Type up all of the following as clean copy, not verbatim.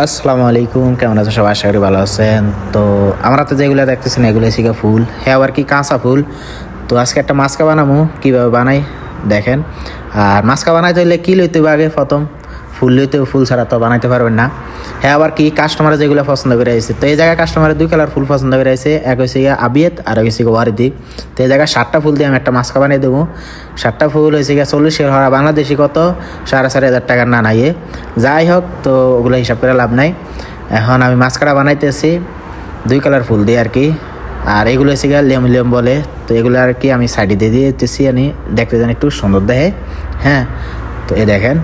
আসসালামু আলাইকুম, কেমন আছেন সবাই? আশা করি ভালো আছেন। তো আমরা তো যেগুলো দেখতেছেন এগুলো হচ্ছে ফুল, হ্যাঁ আবার কি কাঁচা ফুল। তো আজকে একটা মাস্কা বানাবো, কীভাবে বানাই দেখেন। আর মাস্কা বানাইতে হলে কী লইতে হবে আগে? প্রথম ফুল লইতে হবে, ফুল ছাড়া তো বানাইতে পারবেন না। হ্যাঁ আবার কি কাস্টমারে যেগুলো পছন্দ করে আসছে, তো এই জায়গায় কাস্টমারের দুই কালার ফুল পছন্দ করে আসছে, এক হচ্ছে গিয়ে আবিয়েত আর এক হচ্ছে গিয়ে ওয়ারিদি। তো এই জায়গায় 7টা ফুল দিয়ে আমি একটা মাস্কা বানিয়ে দেবো। 7টা ফুল হয়েছে গিয়ে 40 হরা বাংলাদেশি কত 4,500 টাকার না নাইয়ে। যাই হোক, তো ওগুলো হিসাব করে লাভ নাই। এখন আমি মাস্কাটা বানাইতেছি 2 কালার ফুল দিয়ে আর কি। আর এগুলো হচ্ছে গিয়ে লেম বলে। তো এগুলো আর কি আমি সাইডে দিয়ে দিতেছি, আমি দেখতে যেন একটু সুন্দর দেখে। হ্যাঁ, তো এ দেখেন।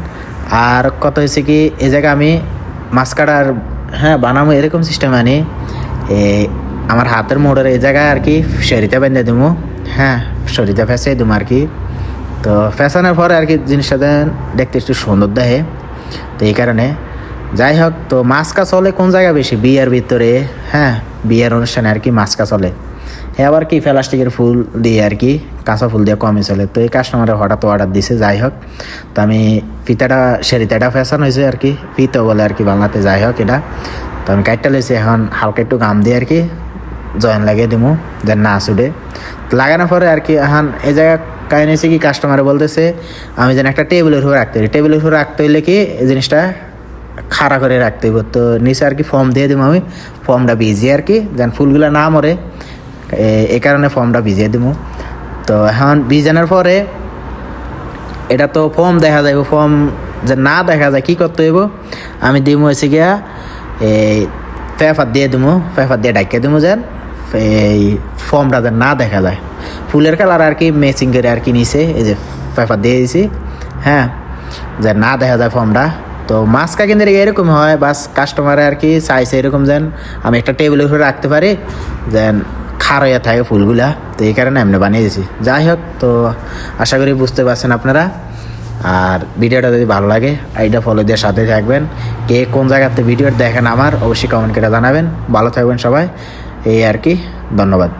আর কত হয়েছে কি এই জায়গায় আমি মাস্কাটার বানাবো এরকম সিস্টেম আনি। আমার হাতের মোড়ের এই জায়গায় আর কি শরীরটা বেঁধে দেবো। হ্যাঁ, শরীরটা ফেঁসে দেবো আর কি। তো ফ্যাশনের পরে আর কি জিনিসটা দেখতে একটু সুন্দর দেখে। তো এই কারণে যাই হোক, তো মাস্কা চলে কোন জায়গায় বেশি? বিয়ের ভিতরে। হ্যাঁ, বিয়ের অনুষ্ঠানে আর কি মাস্কা চলে। হ্যাঁ, আবার কি প্লাস্টিকের ফুল দিয়ে আর কি, কাঁচা ফুল দিয়ে কমই চলে। তো এই কাস্টমারে হঠাৎ অর্ডার দিছে। যাই হোক, তো আমি ফিতাটা সেরিতাটা ফ্যাশন হয়েছে আর কি, ফিতা বলে আর কি বাংলাতে। যাই হোক, এটা তো আমি কাটটা লইছি। এখন হালকা একটু গাম দিয়ে আর কি জয়েন লাগিয়ে দিব, যেন না ছুটে। লাগানোর পরে আর কি এখন এই জায়গায় কাহিনী হয়েছে কি, কাস্টমারে বলতেছে আমি যেন একটা টেবিলের উপর রাখতে পারি। টেবিলের উপর রাখতে হইলে কি এই জিনিসটা খাড়া করে রাখতে হইব। তো নিচে আর কি ফর্ম দিয়ে দেবো আমি, ফর্মটা ভিজিয়ে আর কি, যেন ফুলগুলো না মরে, এই কারণে ফর্মটা ভিজিয়ে দেবো। তো এখন ভিজানোর পরে এটা তো ফর্ম দেখা যাইব, ফর্ম যে না দেখা যায় কী করতে হইব, আমি দিব হয়েছে গিয়া এই পেপার দিয়ে দেবো, পেপার দিয়ে ডাকিয়ে দেবো যেন এই ফর্মটা যেন না দেখা যায়। ফুলের কালার আর কি ম্যাচিং করে আর কি নিচে এই যে পেপার দিয়ে দিয়েছি। হ্যাঁ, যে না দেখা যায় ফর্মটা। তো মাস্কা কিন্তু এরকম হয়, বাস কাস্টমারে আর কি চাইছে এরকম যেন আমি একটা টেবিলের উপরে রাখতে পারি, যেন খার হয়ে থাকে ফুলগুলা। তো এই কারণে এমনি বানিয়ে দিয়েছি। যাই হোক, তো আশা করি বুঝতে পারছেন আপনারা। আর ভিডিওটা যদি ভালো লাগে আইডা ফলো দিয়ে সাথে থাকবেন। কে কোন জায়গাতে ভিডিও দেখেন আমার অবশ্যই কমেন্ট করে জানাবেন। ভালো থাকবেন সবাই, এই আর কি। ধন্যবাদ।